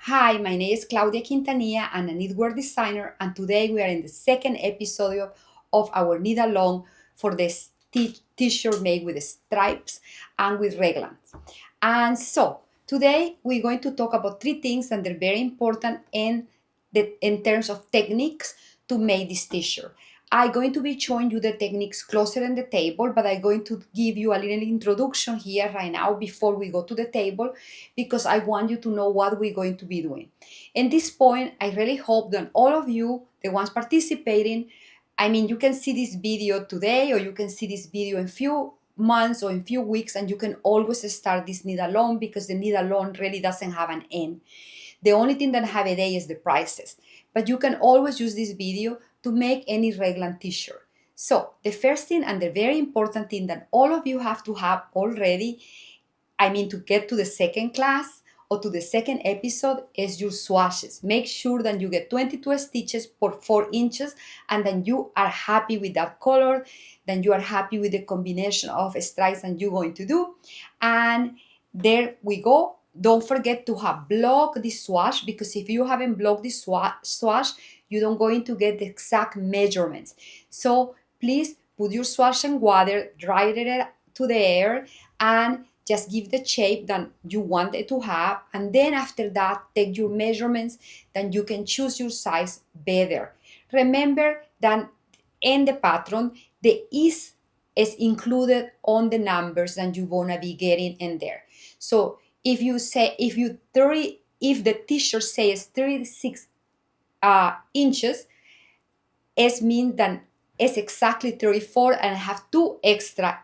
Hi, my name is Claudia Quintanilla. I'm a knitwear designer, and today we are in the second episode of our knit along for this t-shirt made with stripes and with reglans. And so today we're going to talk about three things that are very important in terms of techniques to make this t-shirt. I'm going to be showing you the techniques closer in the table, but I'm going to give you a little introduction here right now before we go to the table, because I want you to know what we're going to be doing. In this point, I really hope that all of you, the ones participating, you can see this video today, or you can see this video in few months or in few weeks, and you can always start this knit along, because the knit along really doesn't have an end. The only thing that have a day is the prices, but you can always use this video to make any reglan t-shirt. So the first thing and the very important thing that all of you have to have already, to get to the second class or to the second episode, is your swatches. Make sure that you get 22 stitches for 4 inches, and then you are happy with that color, then you are happy with the combination of stripes that you're going to do. And there we go. Don't forget to have blocked the swatch, because if you haven't blocked the swatch, you don't going to get the exact measurements. So please put your swatch in water, dry it to the air, and just give the shape that you want it to have. And then after that, take your measurements, then you can choose your size better. Remember that in the pattern, the is included on the numbers that you want to be getting in there. So if the t-shirt says 36 inches, it means that it's exactly 34 and have 2 extra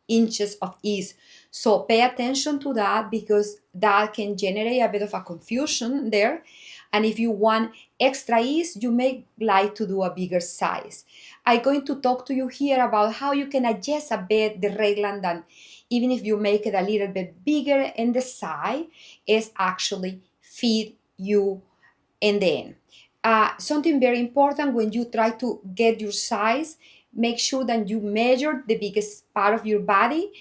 inches of ease. So pay attention to that, because that can generate a bit of a confusion there. And if you want extra ease, you may like to do a bigger size. I'm going to talk to you here about how you can adjust a bit the reglan, that even if you make it a little bit bigger in the side, it's actually fit you in the end. Something very important when you try to get your size, make sure that you measure the biggest part of your body.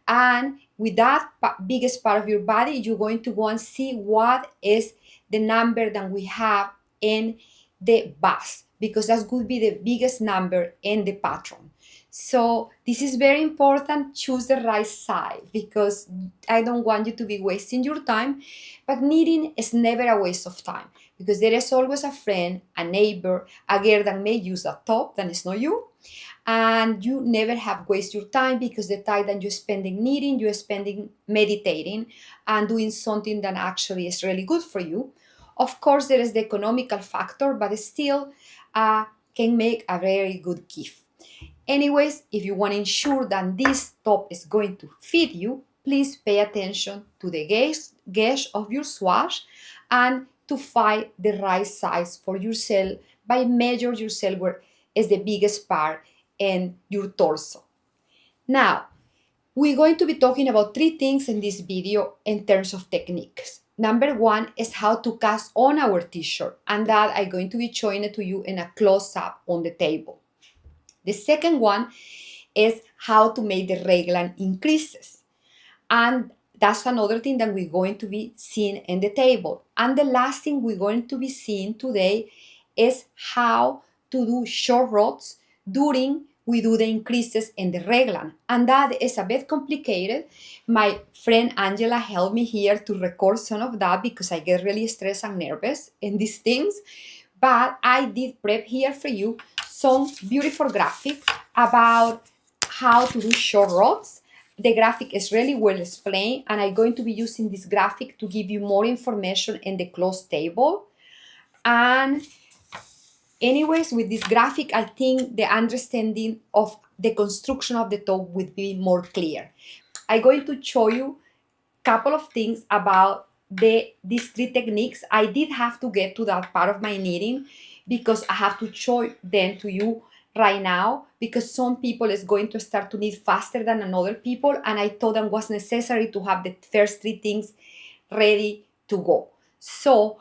And with that biggest part of your body, you're going to go and see what is the number that we have in the bust, because that could be the biggest number in the pattern. So this is very important. Choose the right size, because I don't want you to be wasting your time. But knitting is never a waste of time, because there is always a friend, a neighbor, a girl that may use a top that is not you. And you never have waste your time, because the time that you're spending knitting, you're spending meditating and doing something that actually is really good for you. Of course, there is the economical factor, but still can make a very good gift. Anyways, if you want to ensure that this top is going to fit you, please pay attention to the gauge of your swatch, and to find the right size for yourself by measure yourself where is the biggest part in your torso. Now, we're going to be talking about 3 things in this video in terms of techniques. Number 1 is how to cast on our t-shirt, and that I'm going to be showing it to you in a close-up on the table. The second one is how to make the reglan increases. And that's another thing that we're going to be seeing in the table. And the last thing we're going to be seeing today is how to do short rods during we do the increases in the reglan. And that is a bit complicated. My friend Angela helped me here to record some of that, because I get really stressed and nervous in these things. But I did prep here for you some beautiful graphic about how to do short rods. The graphic is really well explained, and I'm going to be using this graphic to give you more information in the closed table. And anyways, with this graphic, I think the understanding of the construction of the top would be more clear. I'm going to show you a couple of things about these 3 techniques. I did have to get to that part of my knitting, because I have to show them to you right now, because some people is going to start to knit faster than another people, and I thought it was necessary to have the first 3 things ready to go. So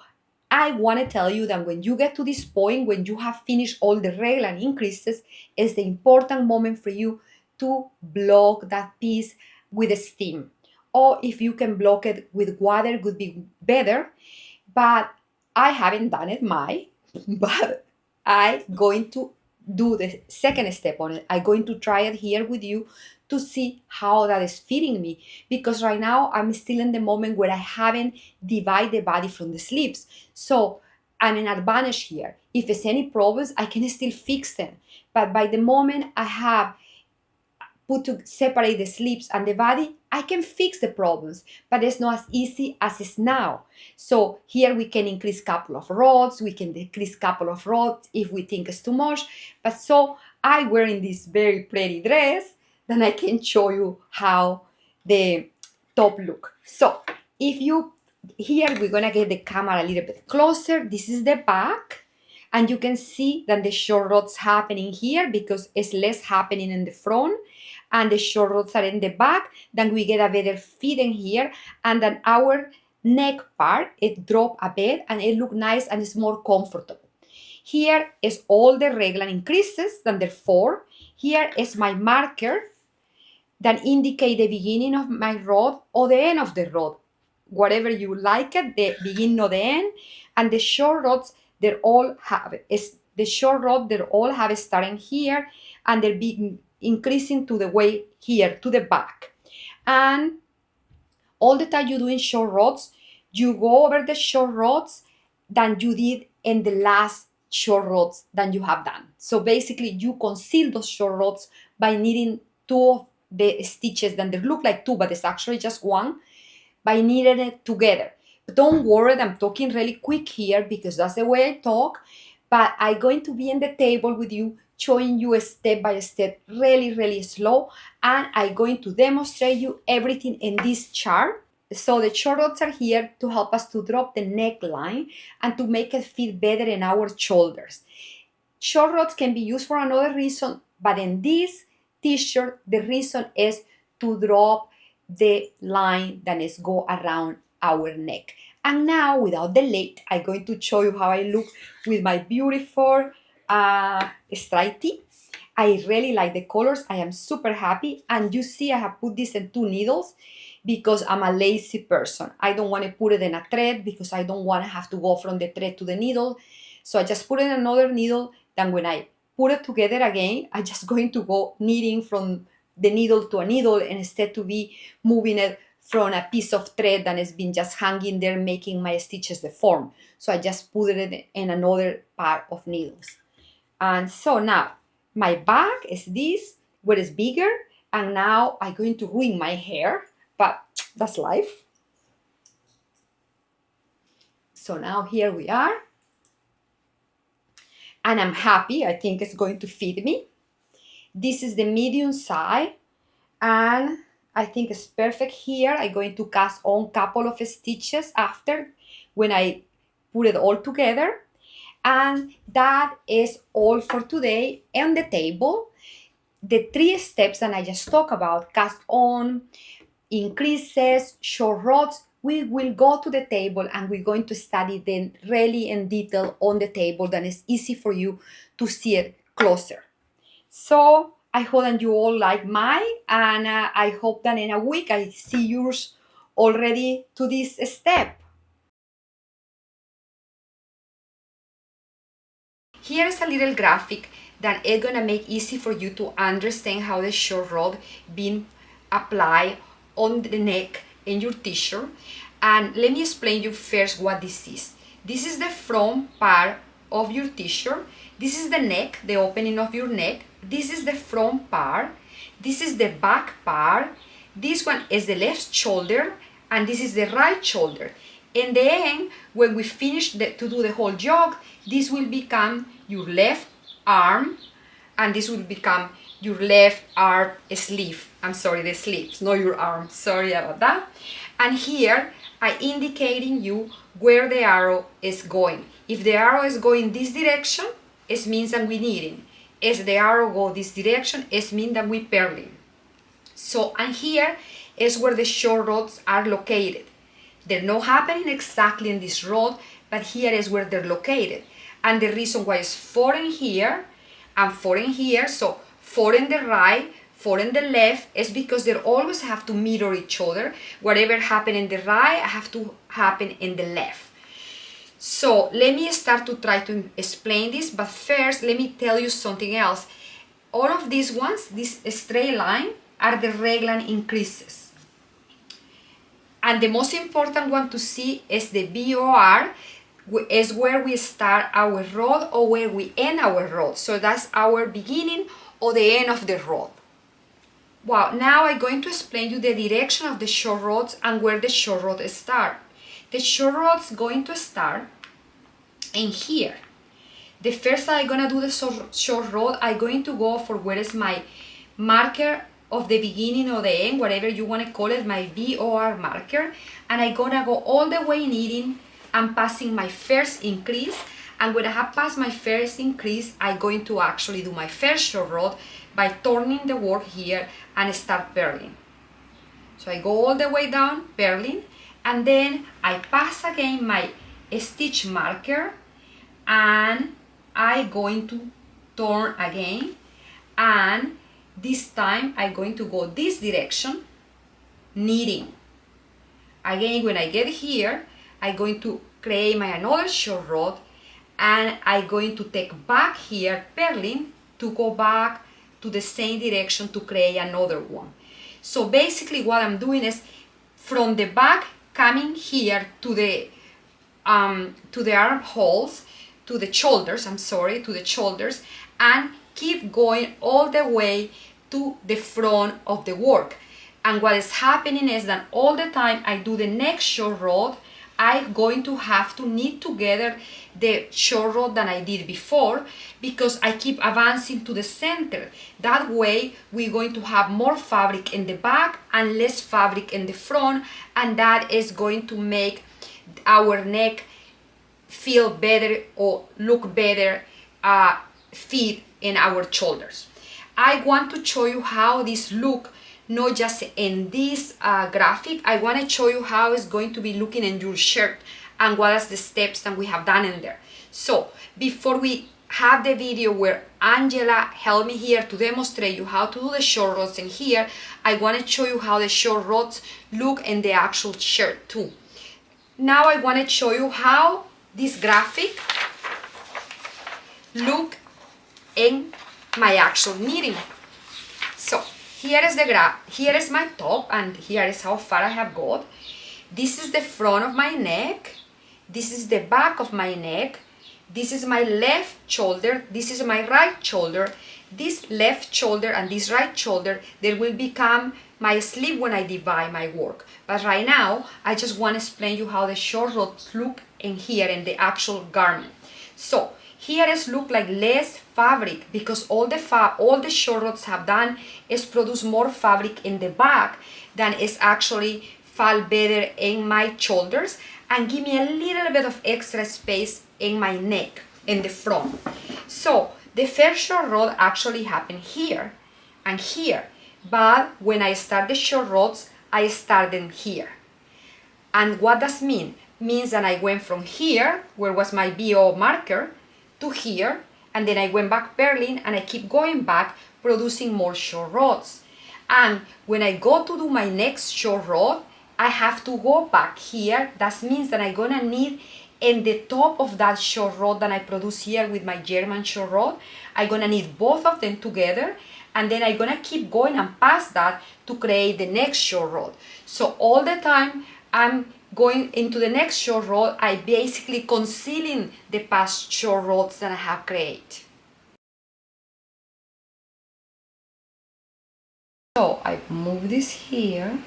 I want to tell you that when you get to this point, when you have finished all the reglan increases, is the important moment for you to block that piece with steam. Or if you can block it with water, would be better. But I haven't done it, but I'm going to do the second step on it. I'm going to try it here with you to see how that is fitting me, because right now I'm still in the moment where I haven't divided the body from the sleeves. So I'm an advantage here. If there's any problems, I can still fix them. But by the moment I have put to separate the sleeves and the body, I can fix the problems, but it's not as easy as it's now. So here we can increase couple of rods, we can decrease couple of rods if we think it's too much. But so I wearing this very pretty dress, then I can show you how the top look. So if you, here we're gonna get the camera a little bit closer. This is the back. And you can see that the short rods happening here because it's less happening in the front, and the short rods are in the back. Then we get a better fitting here, and then our neck part, it drop a bit and it look nice and it's more comfortable. Here is all the regla increases, then therefore here is my marker that indicate the beginning of my rod or the end of the rod, whatever you like it, the beginning or the end. And the short rods, they all have is the short rod, they all have starting here, and they're being increasing to the way here to the back. And all the time you doing short rods, you go over the short rods than you did in the last short rods that you have done. So basically you conceal those short rods by knitting two of the stitches that they look like two, but it's actually just one, by knitting it together. But don't worry, I'm talking really quick here because that's the way I talk, but I'm going to be in the table with you, showing you a step by step, really slow, and I'm going to demonstrate you everything in this chart. So the short rods are here to help us to drop the neckline and to make it fit better in our shoulders. Short rods can be used for another reason, but in this t-shirt, the reason is to drop the line that is go around our neck. And now, without delay, I'm going to show you how I look with my beautiful striped tee. I really like the colors. I am super happy. And you see I have put this in 2 needles because I'm a lazy person. I don't want to put it in a thread because I don't want to have to go from the thread to the needle. So I just put in another needle. Then when I put it together again, I'm just going to go knitting from the needle to a needle instead to be moving it from a piece of thread that has been just hanging there making my stitches deform. So I just put it in another part of needles. And so now my back is this, where it's bigger, and now I'm going to ruin my hair, but that's life. So now here we are. And I'm happy, I think it's going to fit me. This is the medium size, and I think it's perfect here. I'm going to cast on a couple of stitches after when I put it all together. And that is all for today on the table. The 3 steps that I just talked about, cast on, increases, short rods, we will go to the table and we're going to study them really in detail on the table. Then it's easy for you to see it closer. So I hope that you all like mine, and I hope that in a week I see yours already to this step. Here is a little graphic that is gonna make easy for you to understand how the short rod being applied on the neck in your t-shirt. And let me explain you first what this is. This is the front part of your t-shirt. This is the neck, the opening of your neck. This is the front part. This is the back part. This one is the left shoulder, and this is the right shoulder. In the end, when we finish to do the whole jog, this will become your left arm, and this will become your left arm sleeve. I'm sorry, the sleeves, not your arm. Sorry about that. And here, I indicating you where the arrow is going. If the arrow is going this direction, it means that we knitting. If the arrow go this direction, it means that we purling. So, and here is where the short rods are located. They're not happening exactly in this rod, but here is where they're located. And the reason why it's 4 in here and 4 in here, so 4 in the right, 4 in the left, is because they always have to mirror each other. Whatever happened in the right, have to happen in the left. So let me start to try to explain this, but first let me tell you something else. All of these ones, this straight line, are the raglan increases. And the most important one to see is the BOR, is where we start our row or where we end our row. So that's our beginning or the end of the row. Wow, now I'm going to explain you the direction of the short rows and where the short rows start. The short rows going to start in here. The first I'm gonna do the short row, I'm going to go for where is my marker of the beginning or the end, whatever you want to call it, my BOR marker, and I'm gonna go all the way knitting and passing my first increase. And when I have passed my first increase, I'm going to actually do my first short row by turning the work here and start purling. So I go all the way down purling, and then I pass again my stitch marker, and I'm going to turn again, and this time I'm going to go this direction, knitting. Again, when I get here, I'm going to create my another short row, and I'm going to take back here purling to go back to the same direction to create another one. So basically what I'm doing is from the back coming here to the armholes, to the shoulders, to the shoulders, and keep going all the way to the front of the work. And what is happening is that all the time I do the next short row, I'm going to have to knit together the short row that I did before, because I keep advancing to the center. That way we're going to have more fabric in the back and less fabric in the front, and that is going to make our neck feel better or look better, fit in our shoulders. I want to show you how this look, not just in this graphic. I want to show you how it's going to be looking in your shirt and what are the steps that we have done in there. So before we have the video where Angela helped me here to demonstrate you how to do the short rows in here, I want to show you how the short rows look in the actual shirt too. Now I want to show you how this graphic look in my actual knitting. So here is here is my top, and here is how far I have got. This is the front of my neck, this is the back of my neck, this is my left shoulder, this is my right shoulder. This left shoulder and this right shoulder, they will become my sleeve when I divide my work. But right now, I just want to explain you how the short rows look in here in the actual garment. So here is look like less fabric, because all the short rows have done is produce more fabric in the back than is actually fall better in my shoulders and give me a little bit of extra space in my neck in the front. So the first short row actually happened here and here, but when I start the short rows, I start them here. And what does mean? Means that I went from here, where was my BO marker, to here, and then I went back purling, and I keep going back, producing more short rows. And when I go to do my next short row, I have to go back here. That means that I'm gonna knit in the top of that short row that I produce here with my German short row. I'm gonna knit both of them together, and then I'm gonna keep going and past that to create the next short row. So all the time I'm going into the next short row, I basically concealing the past short rows that I have created. So I move this here,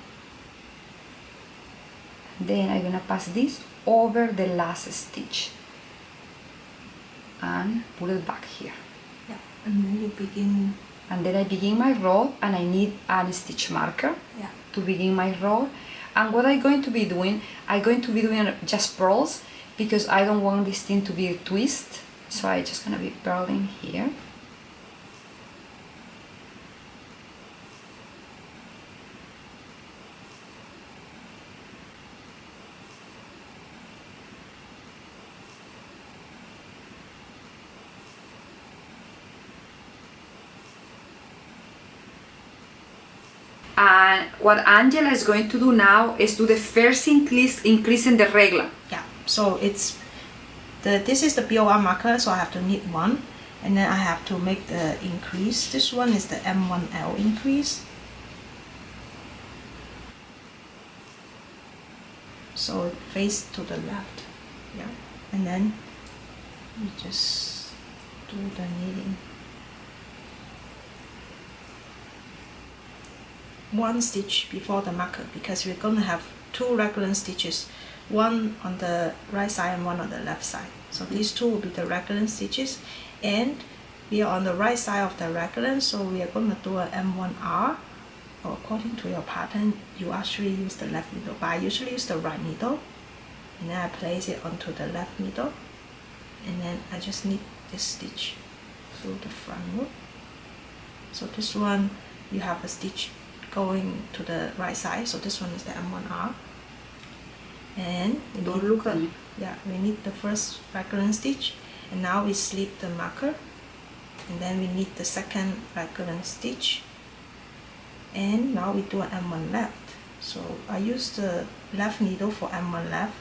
then I'm gonna pass this over the last stitch and put it back here. Yeah, and then you begin. And then I begin my row, and I need a stitch marker to begin my row. And what I'm going to be doing, I'm going to be doing just purls, because I don't want this thing to be a twist. So I'm just gonna be purling here. And what Angela is going to do now is do the first increase in the regla. Yeah, so it's this is the BOR marker, so I have to knit 1, and then I have to make the increase. This one is the M1L increase. So it face to the left, yeah, and then we just do the knitting. 1 stitch before the marker, because we're going to have 2 raglan stitches, one on the right side and one on the left side. So these 2 will be the raglan stitches, and we are on the right side of the raglan, so we are going to do a M1R. Or according to your pattern, you actually use the left needle, but I usually use the right needle, and then I place it onto the left needle, and then I just knit this stitch through the front loop. So this one, you have a stitch going to the right side, so this one is the M1R. And Don't look at me. Yeah, we knit the first raglan stitch, and now we slip the marker, and then we knit the second raglan stitch, and now we do an M1 left. So I use the left needle for M1 left.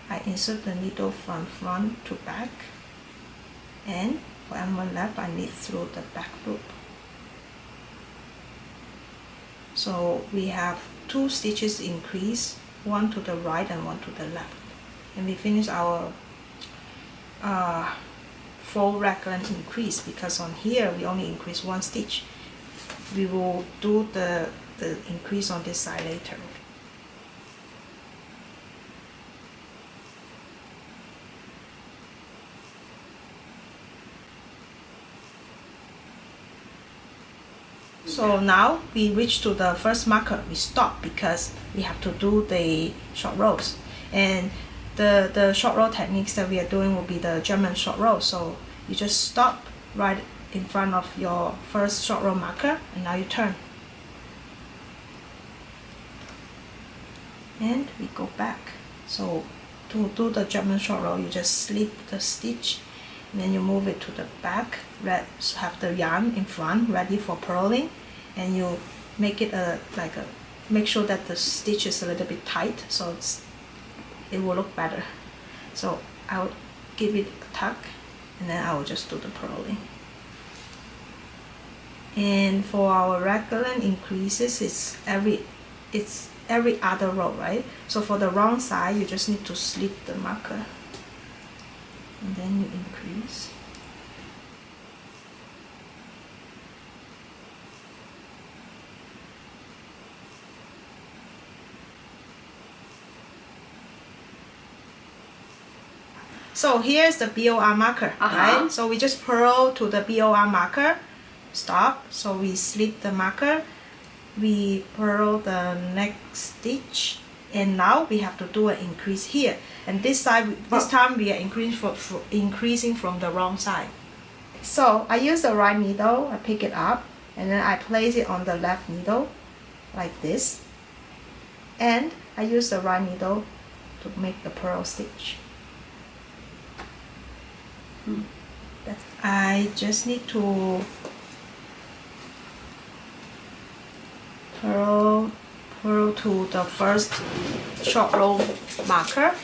I insert the needle from front to back, and for M1 left I knit through the back loop. So we have 2 stitches increase, one to the right and one to the left, and we finish our full raglan increase, because on here we only increase 1 stitch. We will do the increase on this side later. So now we reach to the first marker, we stop because we have to do the short rows. And the short row techniques that we are doing will be the German short row. So you just stop right in front of your first short row marker, and now you turn. And we go back. So to do the German short row, you just slip the stitch, and then you move it to the back, have the yarn in front ready for purling, and you make it make sure that the stitch is a little bit tight, so it will look better. So I will give it a tuck, and then I will just do the purling. And for our raglan increases, it's every other row, right? So for the wrong side, you just need to slip the marker, and then you increase. So here's the BOR marker, right? So we just purl to the BOR marker, stop. So we slip the marker, we purl the next stitch, and now we have to do an increase here. And this side, this time we are increasing from the wrong side. So I use the right needle, I pick it up, and then I place it on the left needle, like this. And I use the right needle to make the purl stitch. I just need to purl to the first short row marker,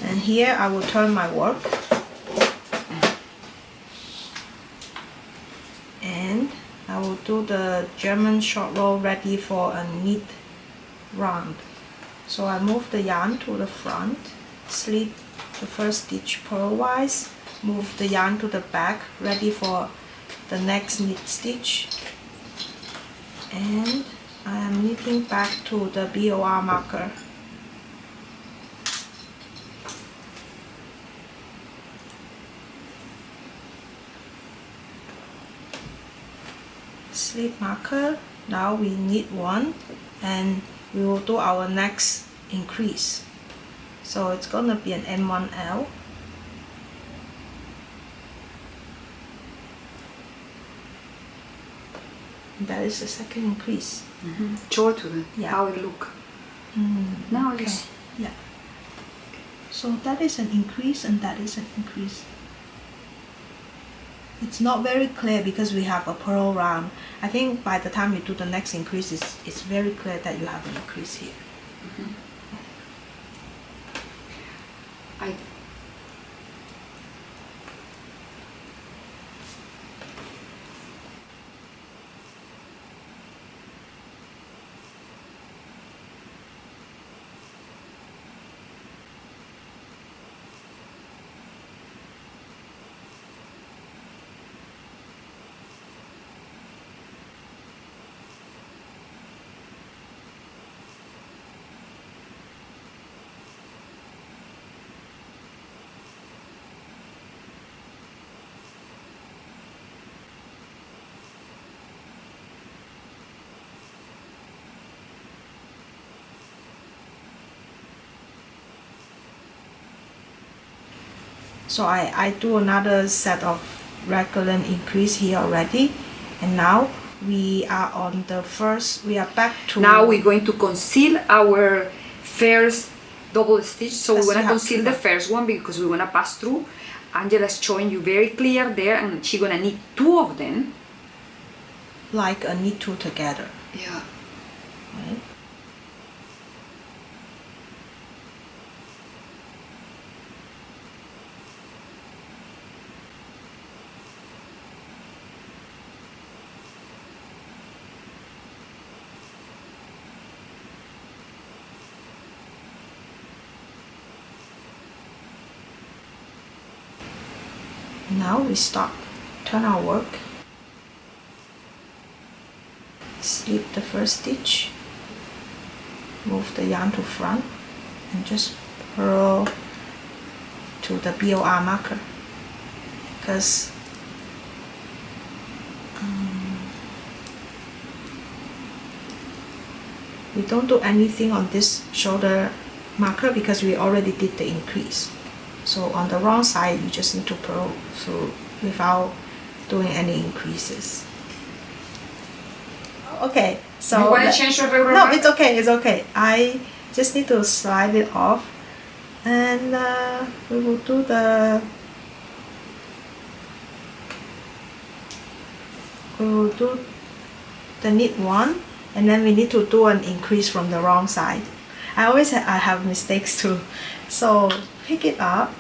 and here I will turn my work, and I will do the German short row ready for a knit round. So I move the yarn to the front, slip the first stitch purlwise, move the yarn to the back, ready for the next knit stitch, and I am knitting back to the BOR marker. Slip marker, now we knit 1, and we will do our next increase. So it's gonna be an M1L. That is the second increase. Show to them Yeah. how it look. Now it's yeah. So that is an increase, and that is an increase. It's not very clear because we have a purl round. I think by the time you do the next increase, it's very clear that you have an increase here. So I do another set of raglan increase here already, and now we are on the first, we are back to, Now we're going to conceal our first double stitch. So we Yes, want you to have conceal to the have- first one because we want to pass through. Angela's showing you very clear there, and she's gonna knit two of them. like a knit two together, Yeah. right? Now we stop, turn our work, slip the first stitch, move the yarn to front, and just purl to the BOR marker, because we don't do anything on this shoulder marker because we already did the increase. So on the wrong side, you just need to purl through without doing any increases. Okay, so You want to change your regular no, mark? it's okay, it's okay. I just need to slide it off, and we will do the knit one, and then we need to do an increase from the wrong side. I have mistakes too. So pick it up,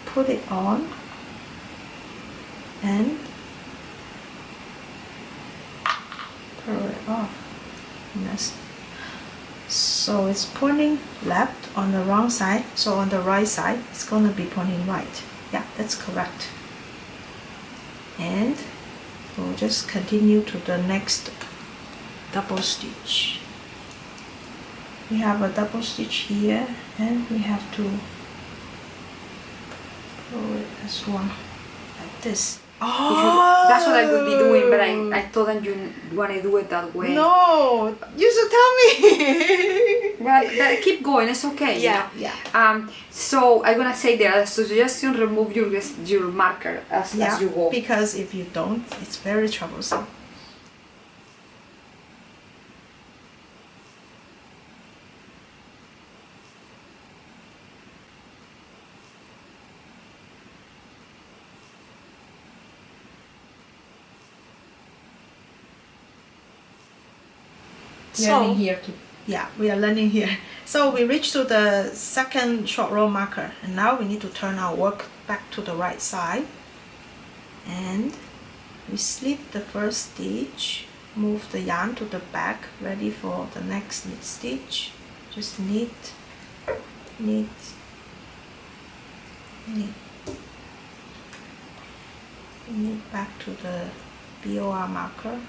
put it on, and purl it off. Yes. So it's pointing left on the wrong side, so on the right side it's gonna be pointing right. Yeah, that's correct. And we'll just continue to the next double stitch. We have a double stitch here, and we have to pull it as one, like this. Oh, That's what I would be doing, but I told them you want to do it that way. No, you should tell me. Well, keep going. It's okay. Yeah, you know? yeah. So I'm gonna say there. Suggestion: remove your marker as you go. Because if you don't, it's very troublesome. Learning here too. Yeah, we are learning here. So we reached to the second short row marker, and now we need to turn our work back to the right side, and we slip the first stitch, move the yarn to the back, ready for the next knit stitch. Just knit, knit, knit, knit back to the BOR marker.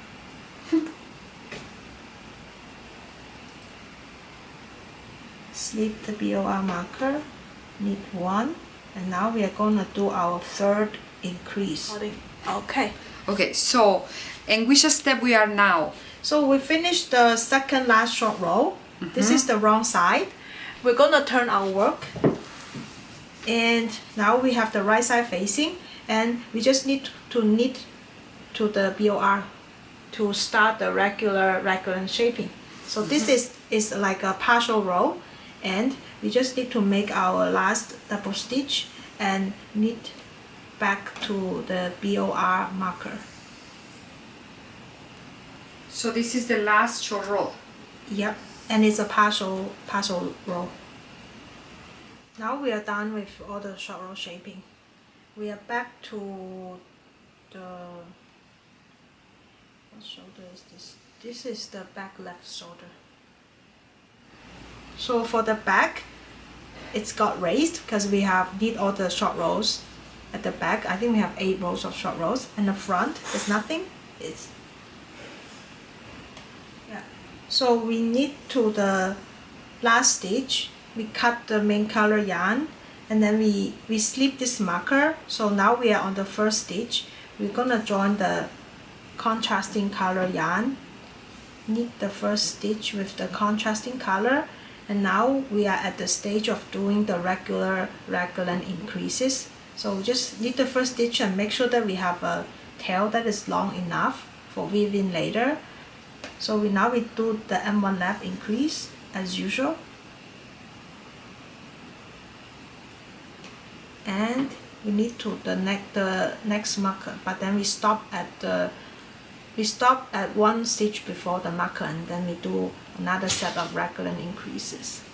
Slip the BOR marker, knit one, and now we are going to do our third increase. Okay. Okay. So, in which step we are now? So we finished the second last short row. This is the wrong side. We're going to turn our work, and now we have the right side facing, and we just need to knit to the BOR to start the regular shaping. So this is like a partial row, and we just need to make our last double stitch and knit back to the BOR marker. So this is the last short row. Yep, and it's a partial row. Now we are done with all the short row shaping. We are back to the, what shoulder is this? This is the back left shoulder. So for the back, it's got raised because we have did all the short rows at the back. I think we have 8 rows of short rows, and the front is nothing. It's so we knit to the last stitch. We cut the main color yarn, and then we slip this marker. So now we are on the first stitch. We're gonna join the contrasting color yarn, knit the first stitch with the contrasting color, and now we are at the stage of doing the regular raglan increases. So we just knit the first stitch and make sure that we have a tail that is long enough for weaving later. So now we do the M1 left increase as usual. And we need to the next marker, but then we stop at one stitch before the marker, and then we do another set of raglan increases.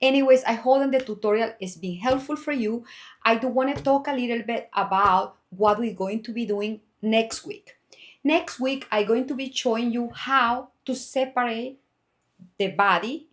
Anyways, I hope that the tutorial is being helpful for you. I do want to talk a little bit about what we're going to be doing next week. Next week, I'm going to be showing you how to separate the body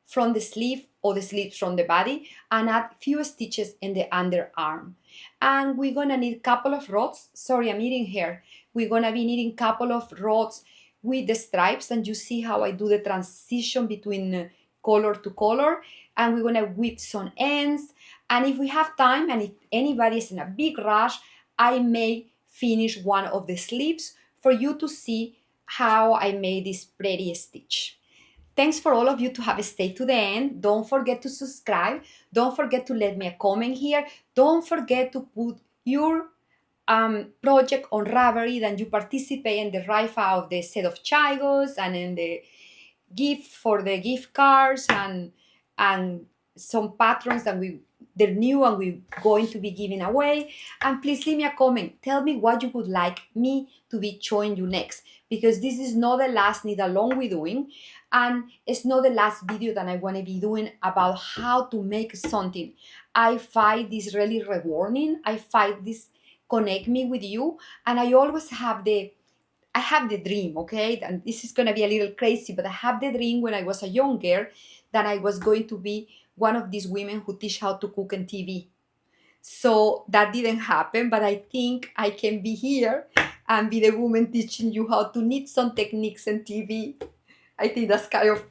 from the sleeve or the sleeves from the body and add few stitches in the underarm. And we're gonna need a couple of rods. Sorry, I'm eating here. We're gonna be needing a couple of rods with the stripes, and you see how I do the transition between color to color, and we're gonna whip some ends. And if we have time and if anybody is in a big rush, I may finish one of the sleeves for you to see how I made this pretty stitch. Thanks for all of you to have stayed to the end. Don't forget to subscribe. Don't forget to let me a comment here. Don't forget to put your project on Ravelry that you participate in the rifa of the set of chagos and in the gift for the gift cards and some patterns that they're new and we're going to be giving away. And please leave me a comment. Tell me what you would like me to be showing you next, because this is not the last knit along we're doing, and it's not the last video that I want to be doing about how to make something. I find this really rewarding. I find this connect me with you, and I always have the dream, okay? And this is going to be a little crazy, but I have the dream when I was a young girl that I was going to be one of these women who teach how to cook on TV. So that didn't happen, but I think I can be here and be the woman teaching you how to knit some techniques on TV. I think that's kind of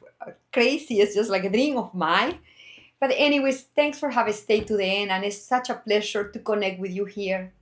crazy. It's just like a dream of mine. But anyways, thanks for having stayed to the end, and it's such a pleasure to connect with you here.